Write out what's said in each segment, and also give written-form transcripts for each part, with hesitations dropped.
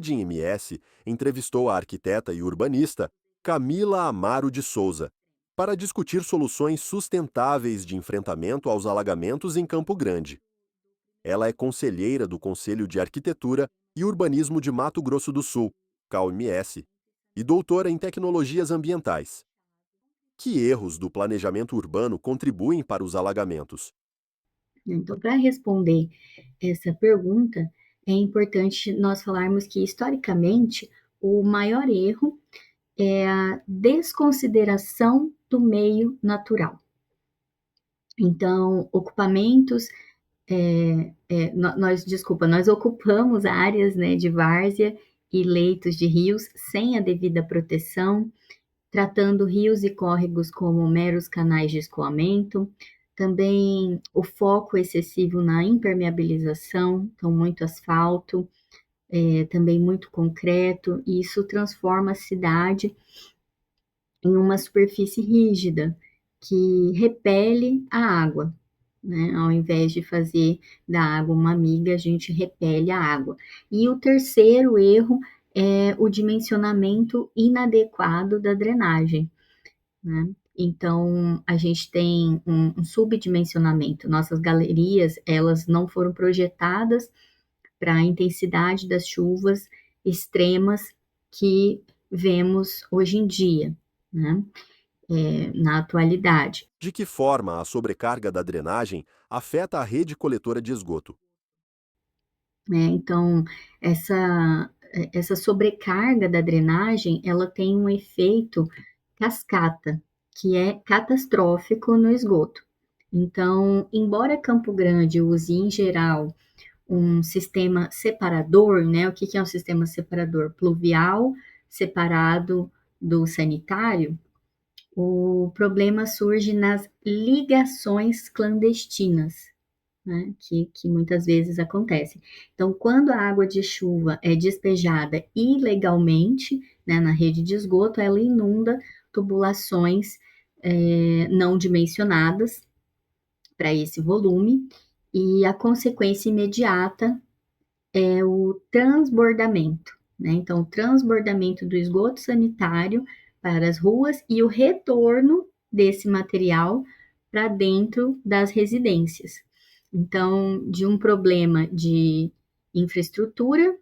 Rede MS entrevistou a arquiteta e urbanista Camila Amaro de Souza para discutir soluções sustentáveis de enfrentamento aos alagamentos em Campo Grande. Ela é conselheira do Conselho de Arquitetura e Urbanismo de Mato Grosso do Sul, CAUMS, e doutora em Tecnologias Ambientais. Que erros do planejamento urbano contribuem para os alagamentos? Então, para responder essa pergunta, é importante nós falarmos que, historicamente, o maior erro é a desconsideração do meio natural. Então, ocupamentos, nós ocupamos áreas, né, de várzea e leitos de rios sem a devida proteção, tratando rios e córregos como meros canais de escoamento. Também o foco excessivo na impermeabilização, então muito asfalto, também muito concreto, e isso transforma a cidade em uma superfície rígida que repele a água, né? Ao invés de fazer da água uma amiga, a gente repele a água. E o terceiro erro é o dimensionamento inadequado da drenagem, né? Então, a gente tem um subdimensionamento. Nossas galerias, elas não foram projetadas para a intensidade das chuvas extremas que vemos hoje em dia, né? Na atualidade. De que forma a sobrecarga da drenagem afeta a rede coletora de esgoto? Né? Então, essa sobrecarga da drenagem, ela tem um efeito cascata, que é catastrófico no esgoto. Então, embora Campo Grande use, em geral, um sistema separador, né? O que é um sistema separador? Pluvial separado do sanitário. O problema surge nas ligações clandestinas, né, que muitas vezes acontecem. Então, quando a água de chuva é despejada ilegalmente, né, na rede de esgoto, ela inunda tubulações não dimensionadas para esse volume, e a consequência imediata é o transbordamento, né? Então, o transbordamento do esgoto sanitário para as ruas e o retorno desse material para dentro das residências. Então, de um problema de infraestrutura,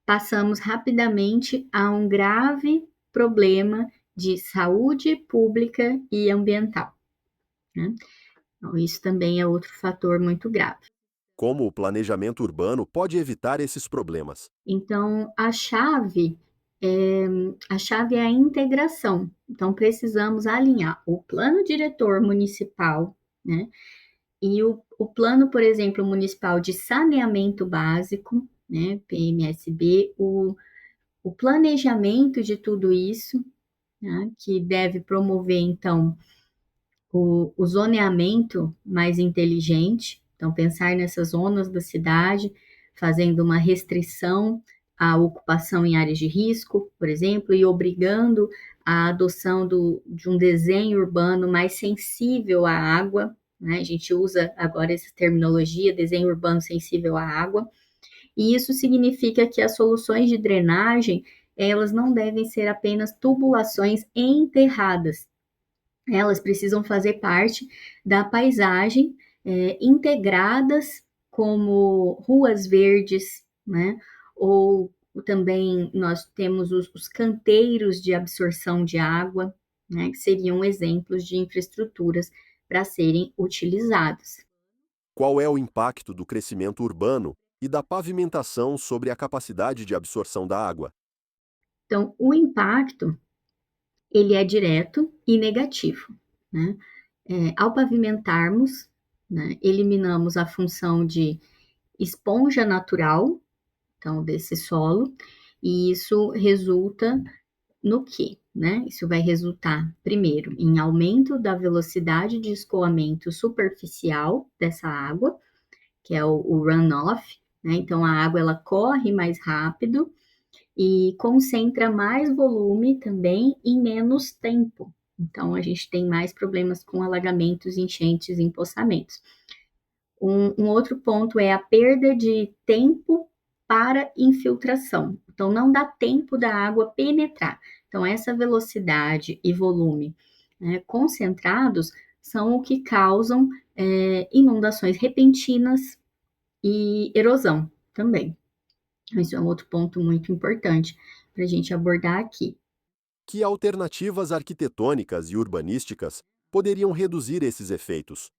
passamos rapidamente a um grave problema de saúde pública e ambiental, né? Então, isso também é outro fator muito grave. Como o planejamento urbano pode evitar esses problemas? Então, a chave é a integração. Então, precisamos alinhar o plano diretor municipal, né? E o plano, por exemplo, municipal de saneamento básico, né? PMSB, o planejamento de tudo isso, né? Que deve promover, então, o zoneamento mais inteligente. Então, pensar nessas zonas da cidade, fazendo uma restrição à ocupação em áreas de risco, por exemplo, e obrigando a adoção de um desenho urbano mais sensível à água, né? A gente usa agora essa terminologia, desenho urbano sensível à água, e isso significa que as soluções de drenagem, elas não devem ser apenas tubulações enterradas, elas precisam fazer parte da paisagem, integradas como ruas verdes, né? Ou também nós temos os canteiros de absorção de água, né? Que seriam exemplos de infraestruturas para serem utilizados. Qual é o impacto do crescimento urbano e da pavimentação sobre a capacidade de absorção da água? Então, o impacto, ele é direto e negativo, né? Ao pavimentarmos, né, eliminamos a função de esponja natural, então, desse solo, e isso resulta no quê, né? Isso vai resultar, primeiro, em aumento da velocidade de escoamento superficial dessa água, que é o runoff, né? Então, a água ela corre mais rápido e concentra mais volume também em menos tempo. Então, a gente tem mais problemas com alagamentos, enchentes e empoçamentos. Um outro ponto é a perda de tempo para infiltração. Então, não dá tempo da água penetrar. Então, essa velocidade e volume, né, concentrados são o que causam inundações repentinas e erosão também. Isso é um outro ponto muito importante para a gente abordar aqui. Que alternativas arquitetônicas e urbanísticas poderiam reduzir esses efeitos?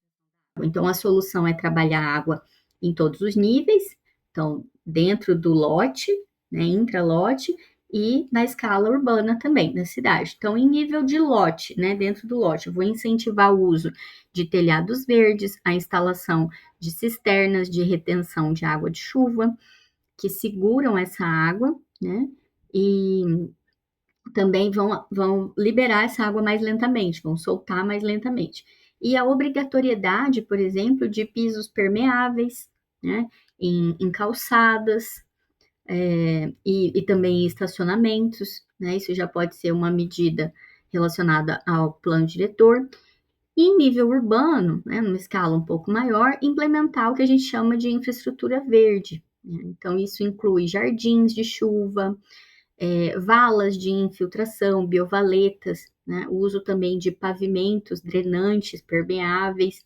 Então, a solução é trabalhar a água em todos os níveis, então, dentro do lote, né, intralote, e na escala urbana também, na cidade. Então, em nível de lote, né, dentro do lote, eu vou incentivar o uso de telhados verdes, a instalação de cisternas de retenção de água de chuva, que seguram essa água, né, e também vão liberar essa água mais lentamente, vão soltar mais lentamente. E a obrigatoriedade, por exemplo, de pisos permeáveis, né, em calçadas, e também em estacionamentos, né, isso já pode ser uma medida relacionada ao plano diretor. E em nível urbano, né, numa escala um pouco maior, implementar o que a gente chama de infraestrutura verde, né? Então, isso inclui jardins de chuva, valas de infiltração, biovaletas, né? O uso também de pavimentos drenantes, permeáveis,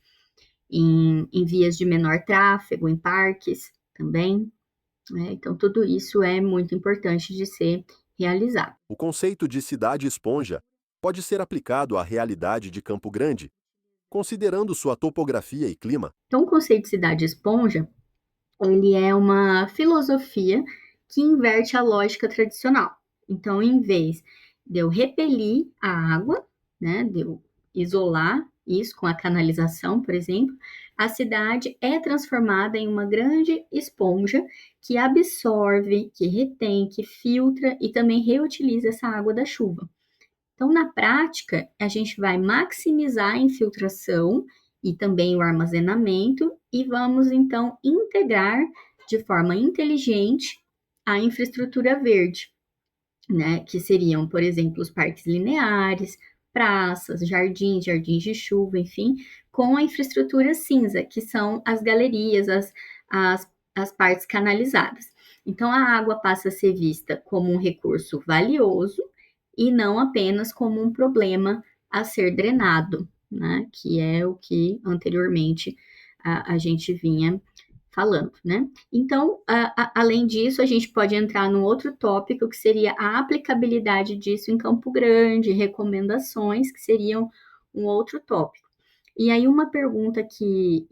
em vias de menor tráfego, em parques também, né? Então, tudo isso é muito importante de ser realizado. O conceito de cidade esponja pode ser aplicado à realidade de Campo Grande, considerando sua topografia e clima. Então, o conceito de cidade esponja, ele é uma filosofia que inverte a lógica tradicional. Então, em vez de eu repelir a água, né, de eu isolar isso com a canalização, por exemplo, a cidade é transformada em uma grande esponja que absorve, que retém, que filtra e também reutiliza essa água da chuva. Então, na prática, a gente vai maximizar a infiltração e também o armazenamento e vamos então integrar de forma inteligente a infraestrutura verde, né? Que seriam, por exemplo, os parques lineares, praças, jardins, jardins de chuva, enfim, com a infraestrutura cinza, que são as galerias, as, as partes canalizadas. Então, a água passa a ser vista como um recurso valioso e não apenas como um problema a ser drenado, né? Que é o que anteriormente a gente vinha falando, né? Então, além disso, a gente pode entrar num outro tópico que seria a aplicabilidade disso em Campo Grande, recomendações, que seriam um outro tópico. E aí, uma pergunta que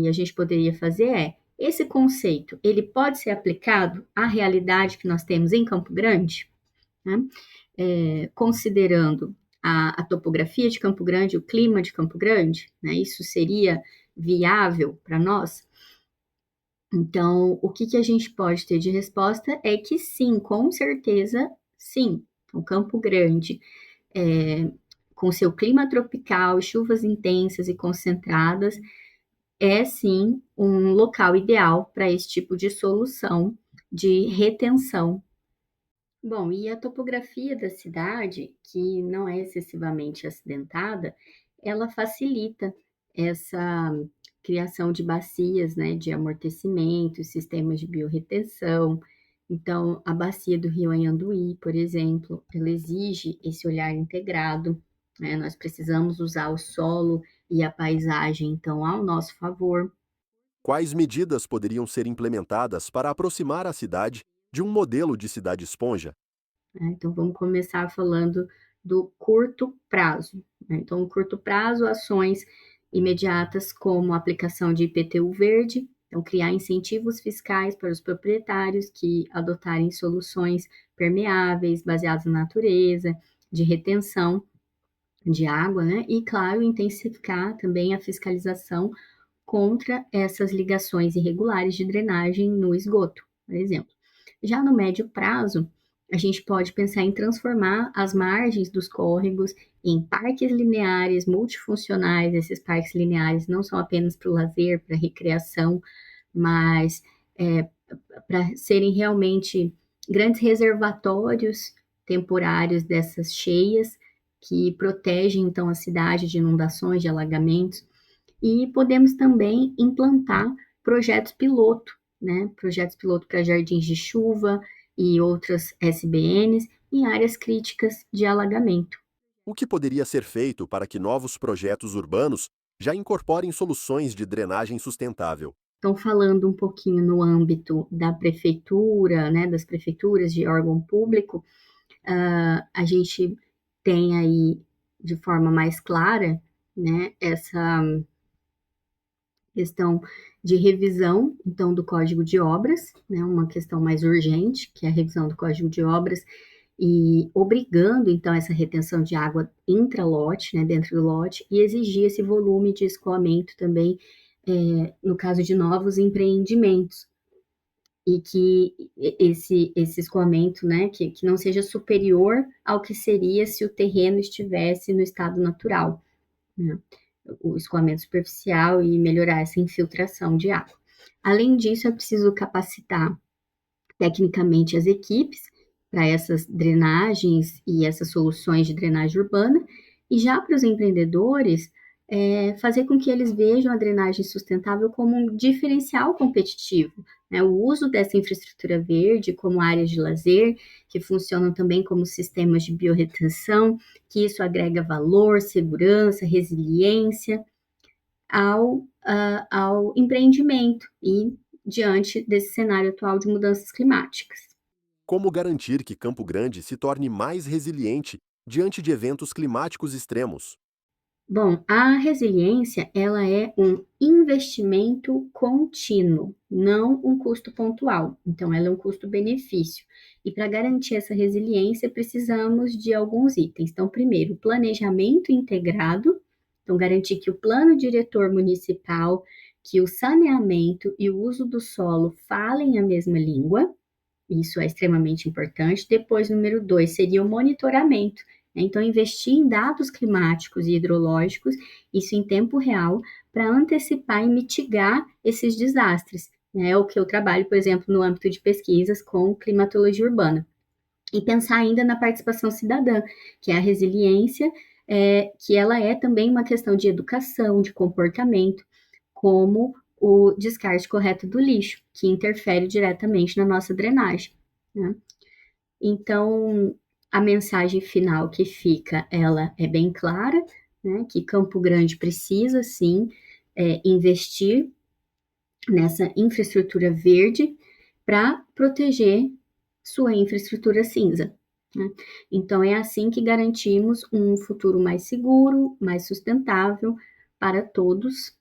a gente poderia fazer é: esse conceito, ele pode ser aplicado à realidade que nós temos em Campo Grande? Né? Considerando a topografia de Campo Grande, o clima de Campo Grande, né? Isso seria viável para nós? Então, o que a gente pode ter de resposta é que sim, com certeza, sim. O Campo Grande, com seu clima tropical, chuvas intensas e concentradas, é sim um local ideal para esse tipo de solução de retenção. Bom, e a topografia da cidade, que não é excessivamente acidentada, ela facilita essa criação de bacias, né, de amortecimento, sistemas de biorretenção. Então, a bacia do Rio Anhanduí, por exemplo, ela exige esse olhar integrado, né? Nós precisamos usar o solo e a paisagem, então, ao nosso favor. Quais medidas poderiam ser implementadas para aproximar a cidade de um modelo de cidade esponja? Né? Então, vamos começar falando do curto prazo, né? Então, no curto prazo, ações imediatas como a aplicação de IPTU verde, então criar incentivos fiscais para os proprietários que adotarem soluções permeáveis, baseadas na natureza, de retenção de água, né? E, claro, intensificar também a fiscalização contra essas ligações irregulares de drenagem no esgoto, por exemplo. Já no médio prazo, a gente pode pensar em transformar as margens dos córregos em parques lineares multifuncionais. Esses parques lineares não são apenas para o lazer, para recreação, mas para serem realmente grandes reservatórios temporários dessas cheias que protegem então a cidade de inundações, de alagamentos. E podemos também implantar projetos piloto, né, projetos piloto para jardins de chuva e outras SBNs em áreas críticas de alagamento. O que poderia ser feito para que novos projetos urbanos já incorporem soluções de drenagem sustentável? Então, falando um pouquinho no âmbito da prefeitura, né, das prefeituras de órgão público, a gente tem aí, de forma mais clara, né, essa questão de revisão, então, do Código de Obras, né, uma questão mais urgente, que é a revisão do Código de Obras, e obrigando, então, essa retenção de água intra-lote, né, dentro do lote, e exigir esse volume de escoamento também, no caso de novos empreendimentos, e que esse escoamento, né, que não seja superior ao que seria se o terreno estivesse no estado natural, né, o escoamento superficial e melhorar essa infiltração de água. Além disso, é preciso capacitar tecnicamente as equipes para essas drenagens e essas soluções de drenagem urbana, e já para os empreendedores, fazer com que eles vejam a drenagem sustentável como um diferencial competitivo, né? O uso dessa infraestrutura verde como áreas de lazer, que funcionam também como sistemas de biorretenção, que isso agrega valor, segurança, resiliência ao empreendimento e diante desse cenário atual de mudanças climáticas. Como garantir que Campo Grande se torne mais resiliente diante de eventos climáticos extremos? Bom, a resiliência, ela é um investimento contínuo, não um custo pontual. Então, ela é um custo-benefício. E para garantir essa resiliência, precisamos de alguns itens. Então, primeiro, planejamento integrado. Então, garantir que o plano diretor municipal, que o saneamento e o uso do solo falem a mesma língua. Isso é extremamente importante. Depois, número 2, seria o monitoramento, né? Então, investir em dados climáticos e hidrológicos, isso em tempo real, para antecipar e mitigar esses desastres. Né? É o que eu trabalho, por exemplo, no âmbito de pesquisas com climatologia urbana. E pensar ainda na participação cidadã, que é a resiliência, que ela é também uma questão de educação, de comportamento, como o descarte correto do lixo, que interfere diretamente na nossa drenagem, né? Então, a mensagem final que fica, ela é bem clara, né? Que Campo Grande precisa, sim, investir nessa infraestrutura verde para proteger sua infraestrutura cinza, né? Então, é assim que garantimos um futuro mais seguro, mais sustentável para todos.